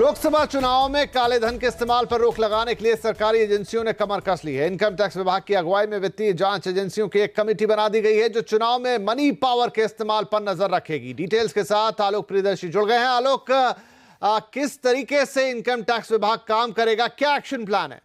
लोकसभा चुनाव में काले धन के इस्तेमाल पर रोक लगाने के लिए सरकारी एजेंसियों ने कमर कस ली है। इनकम टैक्स विभाग की अगुवाई में वित्तीय जांच एजेंसियों की एक कमेटी बना दी गई है जो चुनाव में मनी पावर के इस्तेमाल पर नजर रखेगी। डिटेल्स के साथ आलोक प्रियदर्शी जुड़ गए हैं। आलोक, किस तरीके से इनकम टैक्स विभाग काम करेगा, क्या एक्शन प्लान है?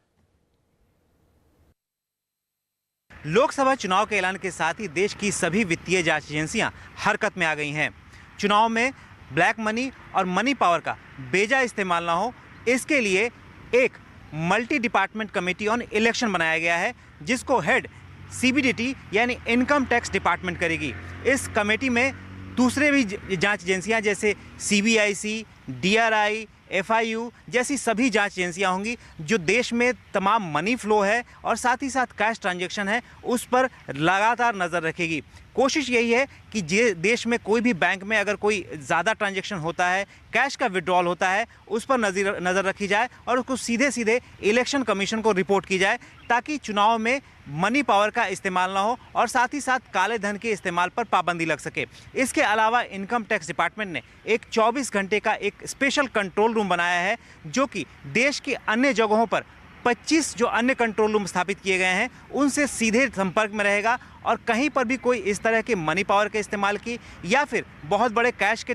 लोकसभा चुनाव के ऐलान के साथ ही देश की सभी वित्तीय जांच एजेंसियां हरकत में आ गई हैं। चुनाव में ब्लैक मनी और मनी पावर का बेजा इस्तेमाल ना हो, इसके लिए एक multi department committee on election बनाया गया है जिसको हेड सीबीडीटी यानी इनकम टैक्स डिपार्टमेंट करेगी। इस कमेटी में दूसरे भी जांच एजेंसियां जैसे सीबीआईसी, डीआरआई, एफआईयू जैसी सभी जांच एजेंसियां होंगी जो देश में तमाम मनी फ्लो है और साथ ही साथ कैश ट्रांजैक्शन है उस पर लगातार नज़र रखेगी। कोशिश यही है कि देश में कोई भी बैंक में अगर कोई ज़्यादा ट्रांजैक्शन होता है, कैश का विड्रॉल होता है, उस पर नज़र रखी जाए और उसको सीधे सीधे इलेक्शन कमीशन को रिपोर्ट की जाए ताकि चुनाव में मनी पावर का इस्तेमाल ना हो और साथ ही साथ काले धन के इस्तेमाल पर पाबंदी लग सके। इसके अलावा इनकम टैक्स डिपार्टमेंट ने एक 24 घंटे का एक स्पेशल कंट्रोल रूम बनाया है जो कि देश की अन्य जगहों पर 25 जो अन्य कंट्रोल रूम स्थापित किए गए हैं उनसे सीधे संपर्क में रहेगा और कहीं पर भी कोई इस तरह के मनी पावर के इस्तेमाल की या फिर बहुत बड़े कैश के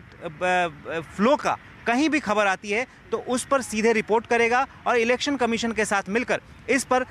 फ्लो का कहीं भी खबर आती है तो उस पर सीधे रिपोर्ट करेगा और इलेक्शन कमीशन के साथ मिलकर इस पर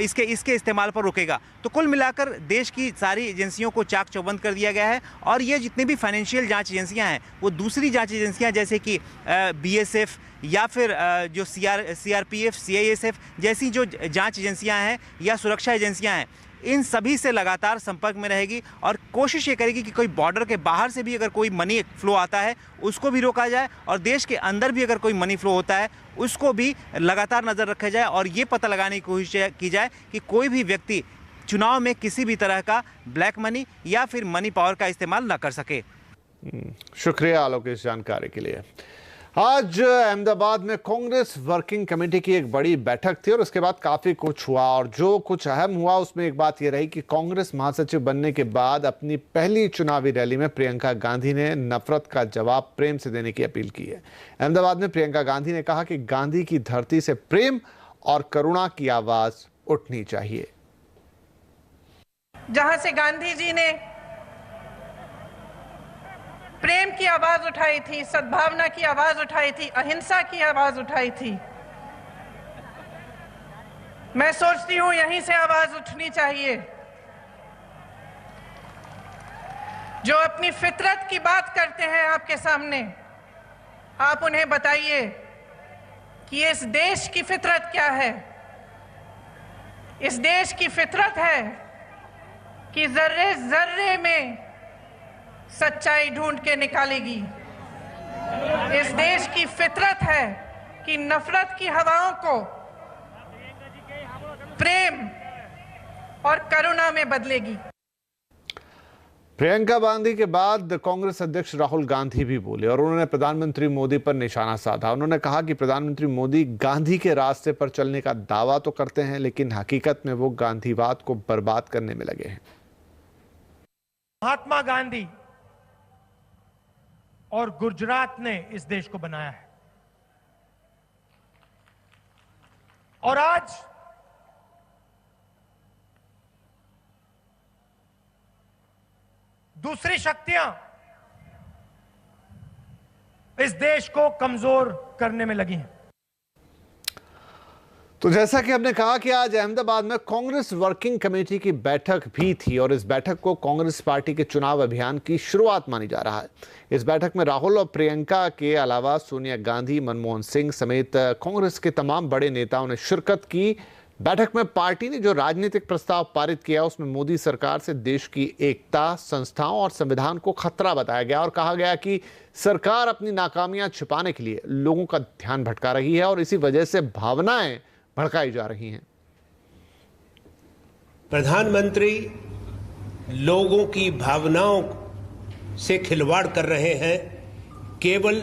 इसके इस्तेमाल पर रोकेगा। तो कुल मिलाकर देश की सारी एजेंसियों को चाक चौबंद कर दिया गया है और ये जितनी भी फाइनेंशियल जांच एजेंसियां हैं वो दूसरी जांच एजेंसियां जैसे कि बीएसएफ या फिर जो सीआरपीएफ, सीआईएसएफ जैसी जो जांच एजेंसियां हैं या सुरक्षा एजेंसियां हैं इन सभी से लगातार संपर्क में रहेगी और कोशिश ये करेगी कि कोई बॉर्डर के बाहर से भी अगर कोई मनी फ्लो आता है उसको भी रोका जाए और देश के अंदर भी अगर कोई मनी फ्लो होता है उसको भी लगातार नज़र रखा जाए और ये पता लगाने की कोशिश की जाए कि कोई भी व्यक्ति चुनाव में किसी भी तरह का ब्लैक मनी या फिर मनी पावर का इस्तेमाल न कर सके। शुक्रिया आलोक इस जानकारी के लिए। आज अहमदाबाद में कांग्रेस वर्किंग कमेटी की एक बड़ी बैठक थी और उसके बाद काफी कुछ हुआ और जो कुछ अहम हुआ उसमें एक बात यह रही कि कांग्रेस महासचिव बनने के बाद अपनी पहली चुनावी रैली में प्रियंका गांधी ने नफरत का जवाब प्रेम से देने की अपील की है। अहमदाबाद में प्रियंका गांधी ने कहा कि गांधी की धरती से प्रेम और करुणा की आवाज उठनी चाहिए। जहां से गांधी जी ने प्रेम की आवाज उठाई थी, सद्भावना की आवाज उठाई थी, अहिंसा की आवाज उठाई थी, मैं सोचती हूं यहीं से आवाज उठनी चाहिए। जो अपनी फितरत की बात करते हैं आपके सामने, आप उन्हें बताइए कि इस देश की फितरत क्या है। इस देश की फितरत है कि जर्रे जर्रे में सच्चाई ढूंढ के निकालेगी। इस देश की फितरत है कि नफरत की हवाओं को प्रेम और करुणा में बदलेगी। प्रियंका गांधी के बाद कांग्रेस अध्यक्ष राहुल गांधी भी बोले और उन्होंने प्रधानमंत्री मोदी पर निशाना साधा। उन्होंने कहा कि प्रधानमंत्री मोदी गांधी के रास्ते पर चलने का दावा तो करते हैं लेकिन हकीकत में वो गांधीवाद को बर्बाद करने में लगे हैं। महात्मा गांधी और गुजरात ने इस देश को बनाया है और आज दूसरी शक्तियां इस देश को कमजोर करने में लगी हैं। तो जैसा कि हमने कहा कि आज अहमदाबाद में कांग्रेस वर्किंग कमेटी की बैठक भी थी और इस बैठक को कांग्रेस पार्टी के चुनाव अभियान की शुरुआत मानी जा रहा है। इस बैठक में राहुल और प्रियंका के अलावा सोनिया गांधी, मनमोहन सिंह समेत कांग्रेस के तमाम बड़े नेताओं ने शिरकत की। बैठक में पार्टी ने जो राजनीतिक प्रस्ताव पारित किया उसमें मोदी सरकार से देश की एकता, संस्थाओं और संविधान को खतरा बताया गया और कहा गया कि सरकार अपनी नाकामियां छिपाने के लिए लोगों का ध्यान भटका रही है और इसी वजह से भावनाएं भड़काई जा रही हैं। प्रधानमंत्री लोगों की भावनाओं से खिलवाड़ कर रहे हैं केवल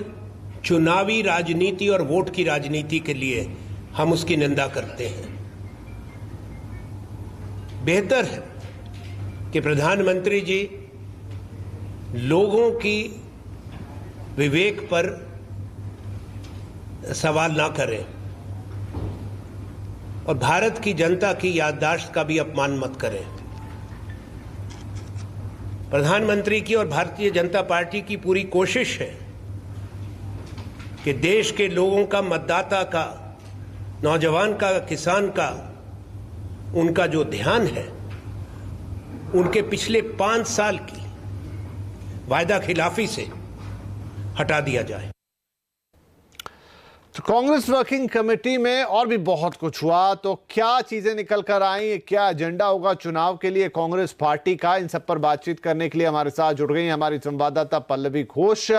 चुनावी राजनीति और वोट की राजनीति के लिए। हम उसकी निंदा करते हैं। बेहतर है कि प्रधानमंत्री जी लोगों की विवेक पर सवाल ना करें और भारत की जनता की याददाश्त का भी अपमान मत करें। प्रधानमंत्री की और भारतीय जनता पार्टी की पूरी कोशिश है कि देश के लोगों का, मतदाता का, नौजवान का, किसान का, उनका जो ध्यान है उनके पिछले 5 साल की वायदा खिलाफी से हटा दिया जाए। तो कांग्रेस वर्किंग कमेटी में और भी बहुत कुछ हुआ, तो क्या चीजें निकल कर आई, क्या एजेंडा होगा चुनाव के लिए कांग्रेस पार्टी का, इन सब पर बातचीत करने के लिए हमारे साथ जुड़ गई हमारी संवाददाता पल्लवी घोष।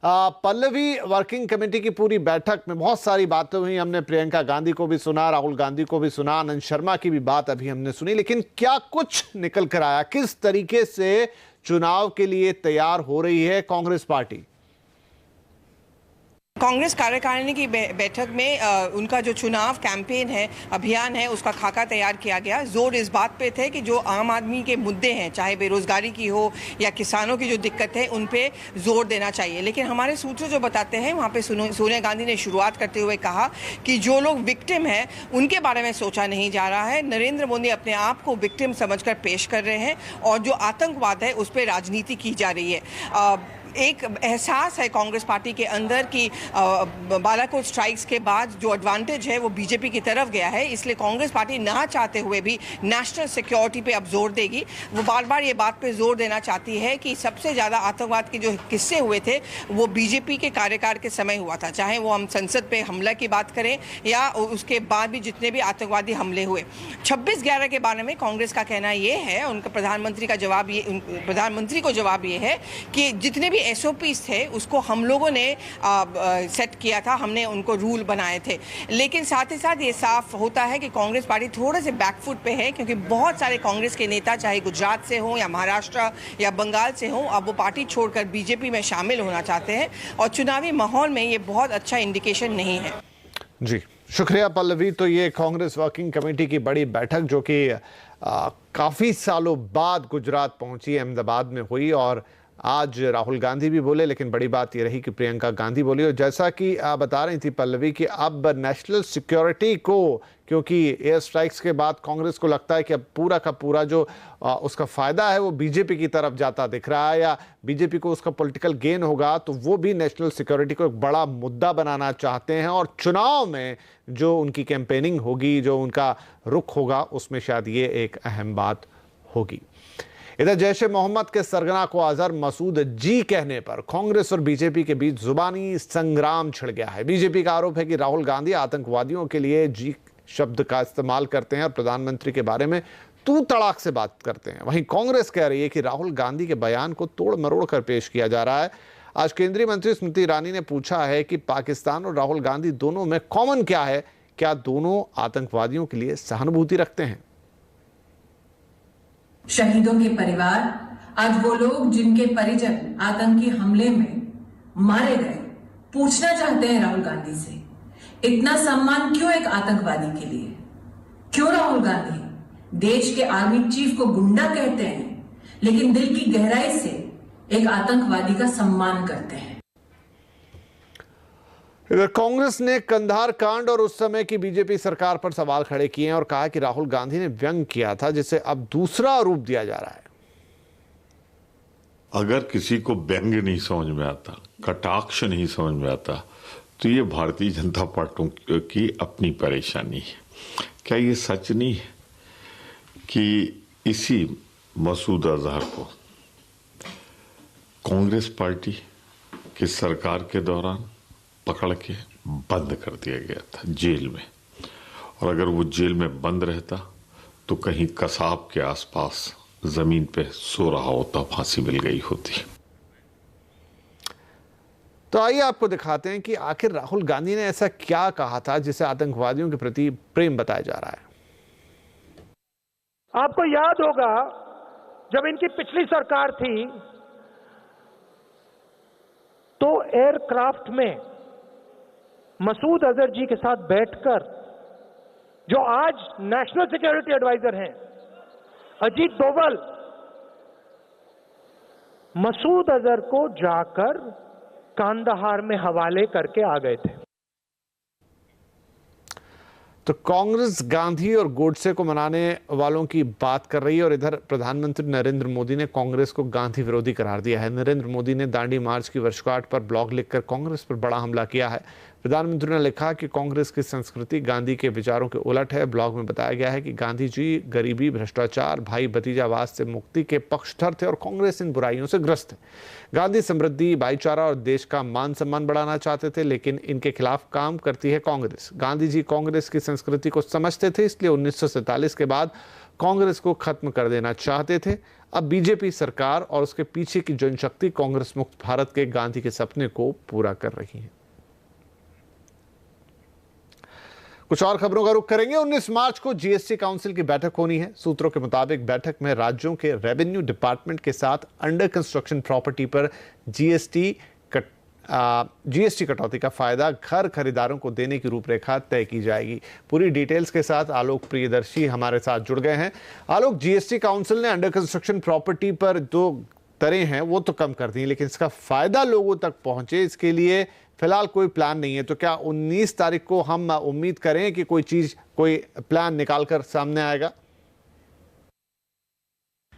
पल्लवी, वर्किंग कमेटी की पूरी बैठक में बहुत सारी बातें हुई, हमने प्रियंका गांधी को भी सुना, राहुल गांधी को भी सुना, आनंद शर्मा की भी बात अभी हमने सुनी, लेकिन क्या कुछ निकल कर आया? किस तरीके से चुनाव के लिए तैयार हो रही है कांग्रेस पार्टी? कांग्रेस कार्यकारिणी की बैठक में उनका जो चुनाव कैंपेन है, अभियान है, उसका खाका तैयार किया गया। जोर इस बात पे थे कि जो आम आदमी के मुद्दे हैं, चाहे बेरोजगारी की हो या किसानों की जो दिक्कत है, उन पे जोर देना चाहिए। लेकिन हमारे सूत्र जो बताते हैं, वहाँ पे सोनिया गांधी ने शुरुआत करते हुए कहा कि जो लोग विक्टिम हैं उनके बारे में सोचा नहीं जा रहा है। नरेंद्र मोदी अपने आप को विक्टिम समझकर पेश कर रहे हैं और जो आतंकवाद है उस पर राजनीति की जा रही है। एक एहसास है कांग्रेस पार्टी के अंदर कि बालाकोट स्ट्राइक्स के बाद जो एडवांटेज है वो बीजेपी की तरफ गया है, इसलिए कांग्रेस पार्टी ना चाहते हुए भी नेशनल सिक्योरिटी पे अब जोर देगी। वो बार बार ये बात पे जोर देना चाहती है कि सबसे ज़्यादा आतंकवाद के जो किस्से हुए थे वो बीजेपी के कार्यकाल के समय हुआ था, चाहे वो हम संसद पे हमला की बात करें या उसके बाद भी जितने भी आतंकवादी हमले हुए। 26/11 के बारे में कांग्रेस का कहना ये है, उनका प्रधानमंत्री को जवाब ये है कि जितने भी एसओपीज थे उसको हम लोगों ने सेट किया था, हमने उनको रूल बनाए थे। लेकिन साथ ही साथ ये साफ होता है कि कांग्रेस पार्टी थोड़े से बैकफुट पे है, क्योंकि बहुत सारे कांग्रेस के नेता चाहे गुजरात से हो या महाराष्ट्र या बंगाल से हो, अब वो पार्टी छोड़कर बीजेपी में शामिल होना चाहते हैं और चुनावी माहौल में ये बहुत अच्छा इंडिकेशन नहीं है। जी शुक्रिया पल्लवी। तो ये कांग्रेस वर्किंग कमेटी की बड़ी बैठक जो कि काफी सालों बाद गुजरात पहुंची, अहमदाबाद में हुई, और आज राहुल गांधी भी बोले, लेकिन बड़ी बात यह रही कि प्रियंका गांधी बोली। और जैसा कि आप बता रही थी पल्लवी कि अब नेशनल सिक्योरिटी को, क्योंकि एयर स्ट्राइक्स के बाद कांग्रेस को लगता है कि अब पूरा का पूरा जो उसका फायदा है वो बीजेपी की तरफ जाता दिख रहा है, या बीजेपी को उसका पॉलिटिकल गेन होगा, तो वो भी नेशनल सिक्योरिटी को एक बड़ा मुद्दा बनाना चाहते हैं। और चुनाव में जो उनकी कैंपेनिंग होगी, जो उनका रुख होगा, उसमें शायद ये एक अहम बात होगी। इधर जैश ए मोहम्मद के सरगना को अजहर मसूद जी कहने पर कांग्रेस और बीजेपी के बीच जुबानी संग्राम छिड़ गया है। बीजेपी का आरोप है कि राहुल गांधी आतंकवादियों के लिए जी शब्द का इस्तेमाल करते हैं और प्रधानमंत्री के बारे में तू तड़ाक से बात करते हैं। वहीं कांग्रेस कह रही है कि राहुल गांधी के बयान को तोड़ मरोड़ कर पेश किया जा रहा है। आज केंद्रीय मंत्री स्मृति ईरानी ने पूछा है कि पाकिस्तान और राहुल गांधी दोनों में कॉमन क्या है, क्या दोनों आतंकवादियों के लिए सहानुभूति रखते हैं? शहीदों के परिवार, आज वो लोग जिनके परिजन आतंकी हमले में मारे गए, पूछना चाहते हैं राहुल गांधी से, इतना सम्मान क्यों एक आतंकवादी के लिए? क्यों राहुल गांधी देश के आर्मी चीफ को गुंडा कहते हैं, लेकिन दिल की गहराई से एक आतंकवादी का सम्मान करते हैं? इधर कांग्रेस ने कंधार कांड और उस समय की बीजेपी सरकार पर सवाल खड़े किए हैं और कहा कि राहुल गांधी ने व्यंग किया था, जिसे अब दूसरा रूप दिया जा रहा है। अगर किसी को व्यंग नहीं समझ में आता, कटाक्ष नहीं समझ में आता, तो ये भारतीय जनता पार्टी की अपनी परेशानी है। क्या ये सच नहीं है कि इसी मसूद अजहर को कांग्रेस पार्टी की सरकार के दौरान पकड़ के बंद कर दिया गया था जेल में, और अगर वो जेल में बंद रहता तो कहीं कसाब के आसपास जमीन पे सो रहा होता, फांसी मिल गई होती। तो आइए आपको दिखाते हैं कि आखिर राहुल गांधी ने ऐसा क्या कहा था जिसे आतंकवादियों के प्रति प्रेम बताया जा रहा है। आपको याद होगा जब इनकी पिछली सरकार थी तो एयरक्राफ्ट में मसूद अजहर जी के साथ बैठकर, जो आज नेशनल सिक्योरिटी एडवाइजर हैं, अजीत डोभाल, मसूद अजहर को जाकर कांदाहार में हवाले करके आ गए थे। तो कांग्रेस गांधी और गोडसे को मनाने वालों की बात कर रही है और इधर प्रधानमंत्री नरेंद्र मोदी ने कांग्रेस को गांधी विरोधी करार दिया है। नरेंद्र मोदी ने दांडी मार्च की वर्षगांठ पर ब्लॉग लिखकर कांग्रेस पर बड़ा हमला किया है। प्रधानमंत्री ने लिखा कि कांग्रेस की संस्कृति गांधी के विचारों के उलट है। ब्लॉग में बताया गया है कि गांधी जी गरीबी, भ्रष्टाचार, भाई भतीजावाद से मुक्ति के पक्षधर थे और कांग्रेस इन बुराइयों से ग्रस्त है। गांधी समृद्धि, भाईचारा और देश का मान सम्मान बढ़ाना चाहते थे, लेकिन इनके खिलाफ काम करती है कांग्रेस। गांधी जी कांग्रेस की संस्कृति को समझते थे, इसलिए 1947 के बाद कांग्रेस को खत्म कर देना चाहते थे। अब बीजेपी सरकार और उसके पीछे की जनशक्ति कांग्रेस मुक्त भारत के गांधी के सपने को पूरा कर रही है। कुछ और खबरों का रुख करेंगे। 19 मार्च को जीएसटी काउंसिल की बैठक होनी है। सूत्रों के मुताबिक बैठक में राज्यों के रेवेन्यू डिपार्टमेंट के साथ अंडर कंस्ट्रक्शन प्रॉपर्टी पर जीएसटी कटौती का फायदा घर खरीदारों को देने की रूपरेखा तय की जाएगी। पूरी डिटेल्स के साथ आलोक प्रियदर्शी हमारे साथ जुड़ गए हैं। आलोक, जीएसटी काउंसिल ने अंडर कंस्ट्रक्शन प्रॉपर्टी पर जो दरें हैं वो तो कम कर दी, लेकिन इसका फायदा लोगों तक पहुंचे इसके लिए फिलहाल कोई प्लान नहीं है। तो क्या 19 तारीख को हम उम्मीद करें कि कोई प्लान निकालकर सामने आएगा?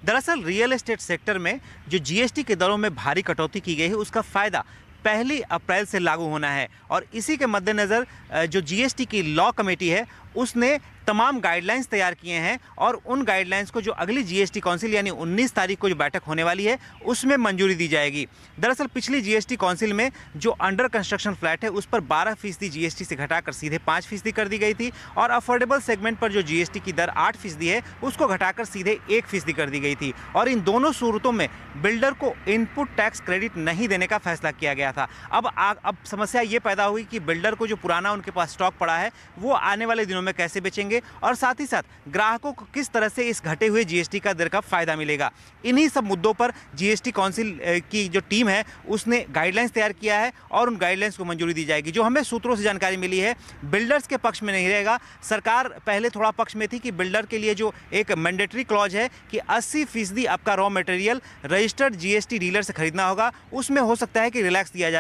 दरअसल रियल एस्टेट सेक्टर में जो जीएसटी के दरों में भारी कटौती की गई है उसका फायदा 1 अप्रैल से लागू होना है और इसी के मद्देनजर जो जीएसटी की लॉ कमेटी है उसने तमाम गाइडलाइंस तैयार किए हैं और उन गाइडलाइंस को जो अगली जीएसटी काउंसिल यानी 19 तारीख को जो बैठक होने वाली है उसमें मंजूरी दी जाएगी। दरअसल पिछली जीएसटी काउंसिल में जो अंडर कंस्ट्रक्शन फ्लैट है उस पर 12% जीएसटी से घटाकर सीधे 5% कर दी गई थी और अफोर्डेबल सेगमेंट पर जो जीएसटी की दर 8% है उसको घटाकर सीधे 1% कर दी गई थी और इन दोनों सूरतों में बिल्डर को इनपुट टैक्स क्रेडिट नहीं देने का फैसला किया गया था। अब समस्या ये पैदा हुई कि बिल्डर को जो पुराना उनके पास स्टॉक पड़ा है वो आने वाले दिनों में कैसे बेचेंगे और साथ ही साथ ग्राहकों को किस तरह से इस घटे हुए जीएसटी का दर का फायदा मिलेगा। इन्हीं सब मुद्दों पर जीएसटी काउंसिल की जो टीम है उसने गाइडलाइंस तैयार किया है और उन गाइडलाइंस को मंजूरी दी जाएगी। जो हमें सूत्रों से जानकारी मिली है बिल्डर्स के पक्ष में नहीं रहेगा। सरकार पहले थोड़ा पक्ष में थी कि बिल्डर के लिए जो एक मैंडेटरी क्लॉज है कि 80% आपका raw material registered GST dealer से खरीदना होगा, उसमें हो सकता है कि रिलैक्स दिया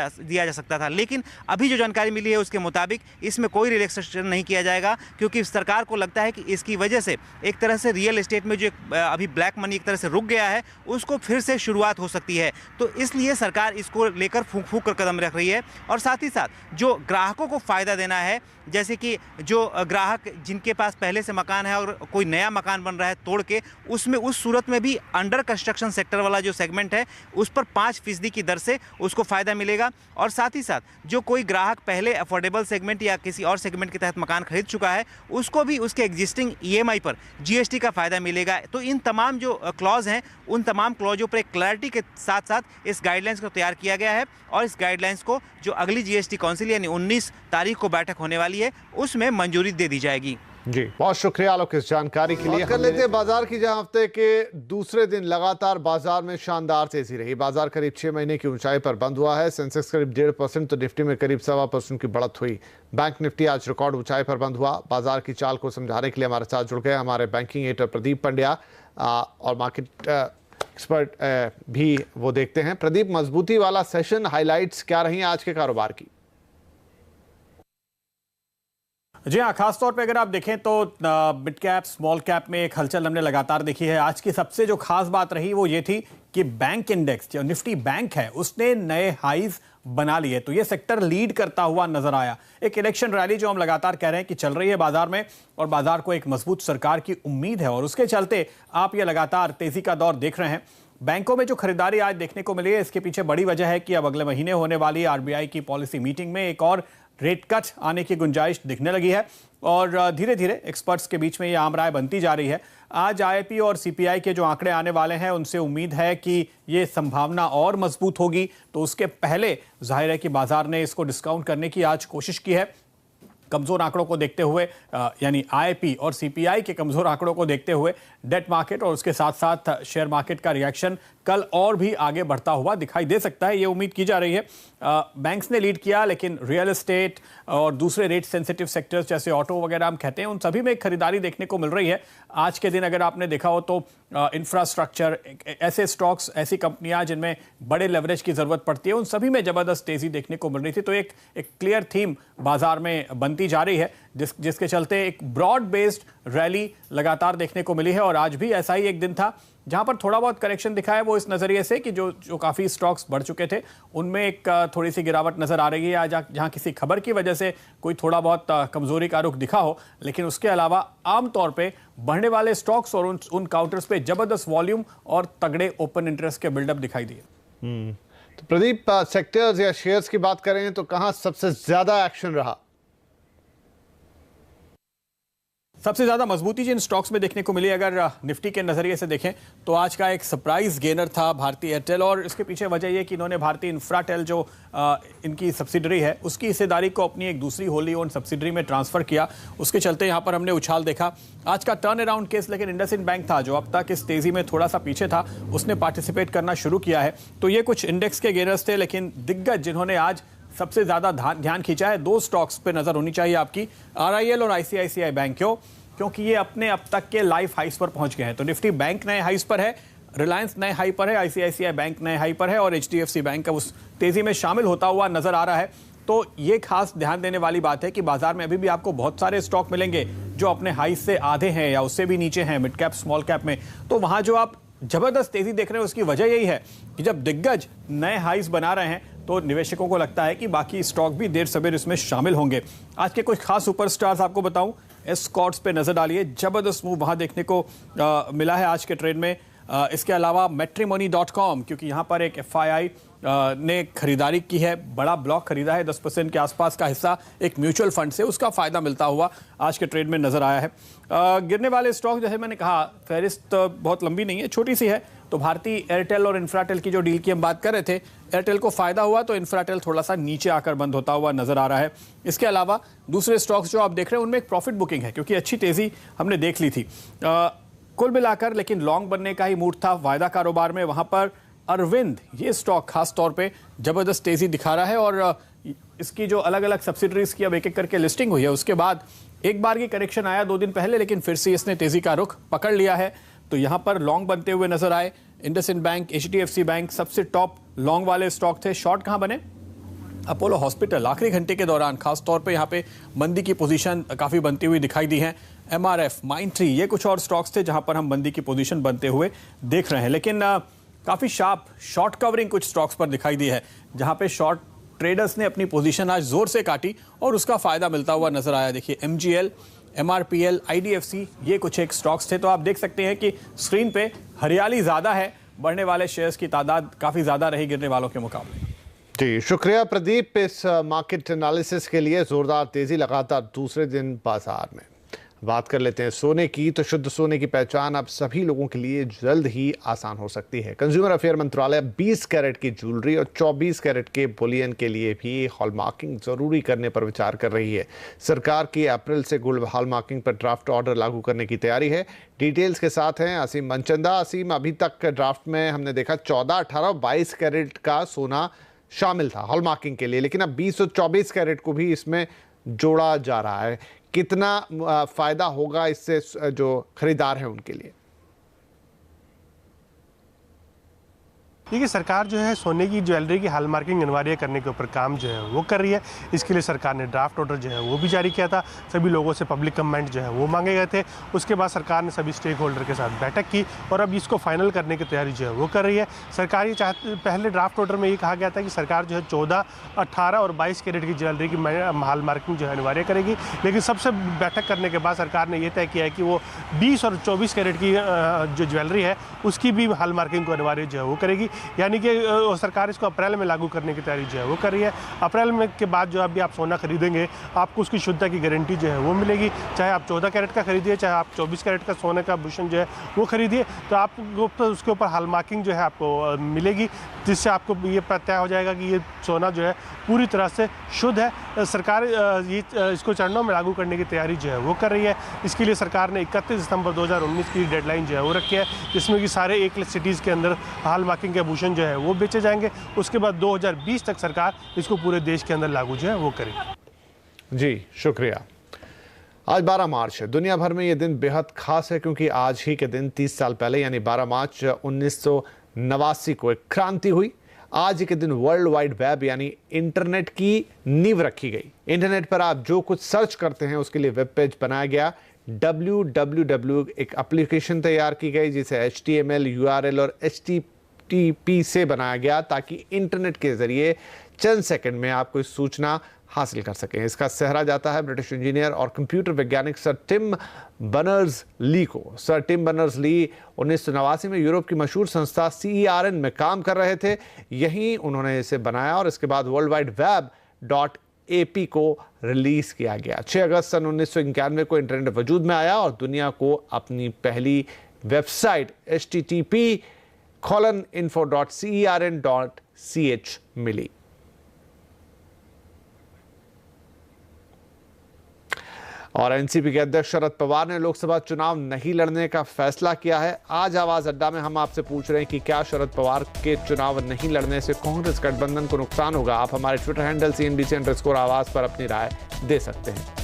जा सकता था, लेकिन अभी जो जानकारी मिली है उसके मुताबिक इसमें कोई रिलैक्सेशन नहीं किया जाएगा क्योंकि सरकार को लगता है कि इसकी वजह से एक तरह से रियल एस्टेट में जो अभी ब्लैक मनी एक तरह से रुक गया है उसको फिर से शुरुआत हो सकती है। तो इसलिए सरकार इसको लेकर फूंक कर कदम रख रही है और साथ ही साथ जो ग्राहकों को फायदा देना है, जैसे कि जो ग्राहक जिनके पास पहले से मकान है और कोई नया मकान बन रहा है तोड़ के, उसमें उस सूरत में भी अंडर कंस्ट्रक्शन सेक्टर वाला जो सेगमेंट है उस पर 5% की दर से उसको फायदा मिलेगा और साथ ही साथ जो कोई ग्राहक पहले अफोर्डेबल सेगमेंट या किसी और सेगमेंट के तहत मकान खरीद चुका है उसको भी उसके एग्जिस्टिंग ईएमआई पर जीएसटी का फायदा मिलेगा। तो इन तमाम जो क्लॉज हैं उन तमाम क्लॉजों पर एक क्लैरिटी के साथ साथ इस गाइडलाइंस को तैयार किया गया है और इस गाइडलाइंस को जो अगली जीएसटी काउंसिल यानी 19 तारीख को बैठक होने वाली है उसमें मंजूरी दे दी जाएगी। जी, बहुत शुक्रिया आलोक इस जानकारी के लिए। कर लेते हैं बाजार की, जहां हफ्ते के दूसरे दिन लगातार बाजार में शानदार तेजी रही। बाजार करीब 6 महीने की ऊंचाई पर बंद हुआ है। सेंसेक्स करीब 1.5% तो निफ्टी में करीब 1.25% की बढ़त हुई। बैंक निफ्टी आज रिकॉर्ड ऊंचाई पर बंद हुआ। बाजार की चाल को समझाने के लिए हमारे साथ जुड़ गए हमारे बैंकिंग एडिटर प्रदीप पंड्या और मार्केट एक्सपर्ट भी वो देखते हैं। प्रदीप, मजबूती वाला सेशन, हाईलाइट्स क्या रही आज के कारोबार की? जी हाँ, खासतौर पे अगर आप देखें तो मिड कैप स्मॉल कैप में एक हलचल हमने लगातार देखी है। आज की सबसे जो खास बात रही वो ये थी कि बैंक इंडेक्स जो निफ्टी बैंक है उसने नए हाईज बना लिए, तो ये सेक्टर लीड करता हुआ नजर आया। एक इलेक्शन रैली जो हम लगातार कह रहे हैं कि चल रही है बाजार में और बाजार को एक मजबूत सरकार की उम्मीद है और उसके चलते आप ये लगातार तेजी का दौर देख रहे हैं। बैंकों में जो खरीदारी आज देखने को मिली है इसके पीछे बड़ी वजह है कि अब अगले महीने होने वाली आरबीआई की पॉलिसी मीटिंग में एक और रेट कट आने की गुंजाइश दिखने लगी है और धीरे धीरे एक्सपर्ट्स के बीच में ये आम राय बनती जा रही है। आज आईआईपी और सीपीआई के जो आंकड़े आने वाले हैं उनसे उम्मीद है कि ये संभावना और मजबूत होगी, तो उसके पहले जाहिर है कि बाजार ने इसको डिस्काउंट करने की आज कोशिश की है। कमजोर आंकड़ों को देखते हुए यानी आईआईपी और सीपीआई के कमजोर आंकड़ों को देखते हुए डेट मार्केट और उसके साथ साथ शेयर मार्केट का रिएक्शन कल और भी आगे बढ़ता हुआ दिखाई दे सकता है, ये उम्मीद की जा रही है। बैंक्स ने लीड किया, लेकिन रियल एस्टेट और दूसरे रेट सेंसिटिव सेक्टर्स जैसे ऑटो वगैरह हम कहते हैं उन सभी में खरीदारी देखने को मिल रही है। आज के दिन अगर आपने देखा हो तो इंफ्रास्ट्रक्चर, ऐसे स्टॉक्स, ऐसी कंपनियां जिनमें बड़े लेवरेज की जरूरत पड़ती है, उन सभी में जबरदस्त तेजी देखने को मिल रही थी। तो एक क्लियर थीम बाजार में बनती बनती जा रही है, जिसके चलते एक ब्रॉड बेस्ड रैली लगातार देखने को मिली है। और आज भी ऐसा ही एक दिन था जहां पर थोड़ा बहुत करेक्शन दिखा है, वो इस नजरिए से कि जो काफी स्टॉक्स बढ़ चुके थे उनमें एक थोड़ी सी गिरावट नजर आ रही है, आज जहां किसी खबर की वजह से कोई थोड़ा बहुत कमजोरी का रुख दिखा हो, लेकिन उसके अलावा आमतौर पे बढ़ने वाले स्टॉक्स और उन काउंटर्स पे जबरदस्त वॉल्यूम और तगड़े ओपन इंटरेस्ट के बिल्डअप दिखाई दिए। तो प्रदीप, सेक्टर्स या शेयर्स की बात करें तो कहां सबसे ज्यादा एक्शन रहा? सबसे ज्यादा मजबूती जिन स्टॉक्स में देखने को मिली, अगर निफ्टी के नजरिए से देखें तो आज का एक सरप्राइज गेनर था भारतीय एयरटेल। और इसके पीछे वजह यह कि इन्होंने भारतीय इंफ्राटेल जो इनकी सब्सिडरी है उसकी हिस्सेदारी को अपनी एक दूसरी होली ओन सब्सिडरी में ट्रांसफर किया। उसके चलते यहां पर हमने उछाल देखा। आज का टर्न अराउंड केस लेकिन इंडसइंड बैंक था, जो अब तक इस तेजी में थोड़ा सा पीछे था, उसने पार्टिसिपेट करना शुरू किया है। तो ये कुछ इंडेक्स के गेनर्स थे, लेकिन दिग्गज जिन्होंने आज सबसे ज्यादा ध्यान खींचा है, दो स्टॉक्स पे नजर होनी चाहिए आपकी, RIL और ICICI बैंक, क्योंकि ये अपने अब तक के लाइफ हाइस पर पहुंच गए हैं। तो निफ्टी बैंक नए हाइस पर है, रिलायंस नए हाई पर है, ICICI बैंक नए हाई पर है और HDFC बैंक का उस तेजी में शामिल होता हुआ नजर आ रहा है। तो ये खास ध्यान देने वाली बात है कि बाजार में अभी भी आपको बहुत सारे स्टॉक मिलेंगे जो अपने हाइस से आधे हैं या उससे भी नीचे हैं मिड कैप स्मॉल कैप में। तो वहां जो आप जबरदस्त तेजी देख रहे हैं उसकी वजह यही है कि जब दिग्गज नए हाइस बना रहे हैं तो निवेशकों को लगता है कि बाकी स्टॉक भी देर सवेर इसमें शामिल होंगे। आज के कुछ खास सुपरस्टार्स आपको बताऊं, एस्कॉर्ट्स पे नजर डालिए, जबरदस्त मूव वहां देखने को मिला है आज के ट्रेड में। इसके अलावा matrimony.com, क्योंकि यहां पर एक FII ने खरीदारी की है, बड़ा ब्लॉक खरीदा है, 10% के आसपास का हिस्सा एक म्यूचुअल फंड से, उसका फायदा मिलता हुआ आज के ट्रेड में नजर आया है। गिरने वाले स्टॉक जैसे मैंने कहा, फहरिस्त बहुत लंबी नहीं है, छोटी सी है। तो भारतीय एयरटेल और इंफ्राटेल की जो डील की हम बात कर रहे थे, एयरटेल को फायदा हुआ तो इंफ्राटेल थोड़ा सा नीचे आकर बंद होता हुआ नजर आ रहा है। इसके अलावा दूसरे स्टॉक्स जो आप देख रहे हैं उनमें एक प्रॉफिट बुकिंग है, क्योंकि अच्छी तेजी हमने देख ली थी। कुल मिलाकर लेकिन लॉन्ग बनने का ही मूड था वायदा कारोबार में। वहां पर अरविंद, ये स्टॉक खास तौर पे जबरदस्त तेजी दिखा रहा है और इसकी जो अलग अलग सब्सिडरीज की अब एक एक करके लिस्टिंग हुई है, उसके बाद एक बार की करेक्शन आया 2 दिन पहले, लेकिन फिर से इसने तेजी का रुख पकड़ लिया है। तो यहां पर लॉन्ग बनते हुए नजर आए। इंडसइंड बैंक, HDFC बैंक सबसे टॉप लॉन्ग वाले स्टॉक थे। शॉर्ट कहां बने? अपोलो हॉस्पिटल आखिरी घंटे के दौरान खास तौर पे यहां पे मंदी की पोजीशन काफी बनती हुई दिखाई दी है। MRF, माइंडट्री, ये कुछ और स्टॉक्स थे जहां पर हम मंदी की पोजीशन बनते हुए देख रहे हैं। लेकिन काफी शार्प शॉर्ट कवरिंग कुछ स्टॉक्स पर दिखाई दी है, जहां पे शॉर्ट ट्रेडर्स ने अपनी पोजीशन आज जोर से काटी और उसका फायदा मिलता हुआ नजर आया। देखिए MGL, MRPL, IDFC, ये कुछ एक स्टॉक्स थे। तो आप देख सकते हैं कि स्क्रीन पे हरियाली ज्यादा है, बढ़ने वाले शेयर्स की तादाद काफी ज्यादा रही गिरने वालों के मुकाबले। जी शुक्रिया प्रदीप इस मार्केट एनालिसिस के लिए। जोरदार तेजी लगातार दूसरे दिन बाजार में। बात कर लेते हैं सोने की। तो शुद्ध सोने की पहचान अब सभी लोगों के लिए जल्द ही आसान हो सकती है। कंज्यूमर अफेयर मंत्रालय 20 कैरेट की ज्वेलरी और 24 कैरेट के बुलियन के लिए भी हॉलमार्किंग जरूरी करने पर विचार कर रही है। सरकार की अप्रैल से गोल्ड हॉलमार्किंग पर ड्राफ्ट ऑर्डर लागू करने की तैयारी है। डिटेल्स के साथ हैं असीम मनचंदा। असीम, अभी तक ड्राफ्ट में हमने देखा 14, 18, 22 कैरेट का सोना शामिल था हॉलमार्किंग के लिए, लेकिन अब 20 और 24 कैरेट को भी इसमें जोड़ा जा रहा है। कितना फायदा होगा इससे जो खरीदार है उनके लिए? देखिए, सरकार जो है सोने की ज्वेलरी की हॉलमार्किंग अनिवार्य करने के ऊपर काम जो है वो कर रही है। इसके लिए सरकार ने ड्राफ्ट ऑर्डर जो है वो भी जारी किया था। सभी लोगों से पब्लिक कमेंट जो है वो मांगे गए थे। उसके बाद सरकार ने सभी स्टेक होल्डर के साथ बैठक की और अब इसको फाइनल करने की तैयारी जो है वो कर रही है। सरकार ये पहले ड्राफ्ट ऑर्डर में ये कहा गया था कि सरकार जो है 14, 18 और 22 कैरेट की ज्वेलरी की हॉलमार्किंग जो है अनिवार्य करेगी, लेकिन सबसे बैठक करने के बाद सरकार ने यह तय किया है कि वो 20 और 24 कैरेट की जो ज्वेलरी है उसकी भी हॉलमार्किंग को अनिवार्य जो है वो करेगी। यानी कि सरकार इसको अप्रैल में लागू करने की तैयारी जो है वो कर रही है। अप्रैल में के बाद जो अभी आप सोना खरीदेंगे आपको उसकी शुद्धता की गारंटी जो है वो मिलेगी। चाहे आप 14 कैरेट का खरीदिए, चाहे आप 24 कैरेट का सोने का आभूषण जो है वो खरीदिए, तो आपको उसके ऊपर हॉलमार्किंग जो है आपको मिलेगी, जिससे आपको ये तय हो जाएगा कि ये सोना जो है पूरी तरह से शुद्ध है। सरकार ये इसको चरणों में लागू करने की तैयारी जो है वो कर रही है। इसके लिए सरकार ने 31 दिसंबर 2019 की डेडलाइन जो है वो रखी है, जिसमें कि सारे 1 लाख सिटीज़ के अंदर हॉलमार्किंग के आभूषण जो है वो बेचे जाएंगे। उसके बाद 2020 तक सरकार इसको पूरे देश के अंदर लागू जो है वो करेगी। जी शुक्रिया। आज 12 मार्च है। दुनिया भर में ये दिन बेहद खास है क्योंकि आज ही के दिन 30 साल पहले यानी 12 मार्च 1989 को एक क्रांति हुई। आज के दिन वर्ल्ड वाइड वेब यानी इंटरनेट की नींव रखी गई। इंटरनेट पर आप जो कुछ सर्च करते हैं उसके लिए वेब पेज बनाया गया। www एक एप्लीकेशन तैयार की गई जिसे HTML, URL और HTTP से बनाया गया ताकि इंटरनेट के जरिए चंद सेकंड में आप कोई सूचना हासिल कर सकें। इसका सेहरा जाता है ब्रिटिश इंजीनियर और कंप्यूटर वैज्ञानिक सर टिम बर्नर्स-ली को। सर टिम बर्नर्स-ली 1989 में यूरोप की मशहूर संस्था CERN में काम कर रहे थे। यहीं उन्होंने इसे बनाया और इसके बाद वर्ल्ड वाइड वेब .AP को रिलीज किया गया। 6 अगस्त सन 1991 को इंटरनेट वजूद में आया और दुनिया को अपनी पहली वेबसाइट http://info.cern.ch मिली। और एनसीपी के अध्यक्ष शरद पवार ने लोकसभा चुनाव नहीं लड़ने का फैसला किया है। आज आवाज अड्डा में हम आपसे पूछ रहे हैं कि क्या शरद पवार के चुनाव नहीं लड़ने से कांग्रेस गठबंधन को नुकसान होगा। आप हमारे ट्विटर हैंडल CNBC_आवाज पर अपनी राय दे सकते हैं।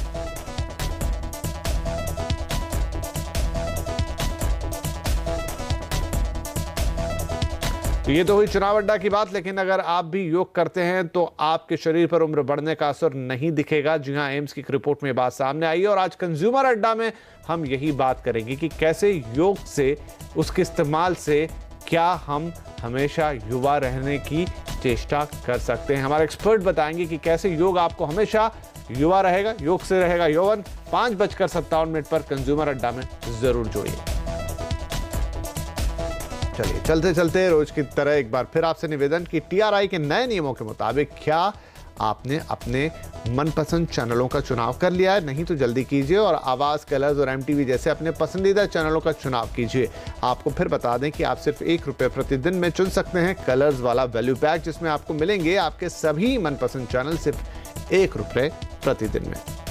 तो ये तो हुई चुनाव अड्डा की बात, लेकिन अगर आप भी योग करते हैं तो आपके शरीर पर उम्र बढ़ने का असर नहीं दिखेगा। जी हां, एम्स की रिपोर्ट में बात सामने आई और आज कंज्यूमर अड्डा में हम यही बात करेंगे कि कैसे योग से, उसके इस्तेमाल से क्या हम हमेशा युवा रहने की चेष्टा कर सकते हैं। हमारे एक्सपर्ट बताएंगे कि कैसे योग आपको हमेशा युवा रहेगा, योग से रहेगा यौवन। 5:57 पर कंज्यूमर अड्डा में जरूर जुड़िए। चलिए चलते चलते रोज की तरह एक बार फिर आपसे निवेदन कि TRI के नए नियमों के मुताबिक क्या आपने अपने मनपसंद चैनलों का चुनाव कर लिया है? नहीं तो जल्दी कीजिए और आवाज, कलर्स और MTV जैसे अपने पसंदीदा चैनलों का चुनाव कीजिए। आपको फिर बता दें कि आप सिर्फ ₹1 प्रतिदिन में चुन सकते हैं कलर्स वाला वैल्यू पैक, जिसमें आपको मिलेंगे आपके सभी मनपसंद चैनल सिर्फ ₹1 प्रतिदिन में।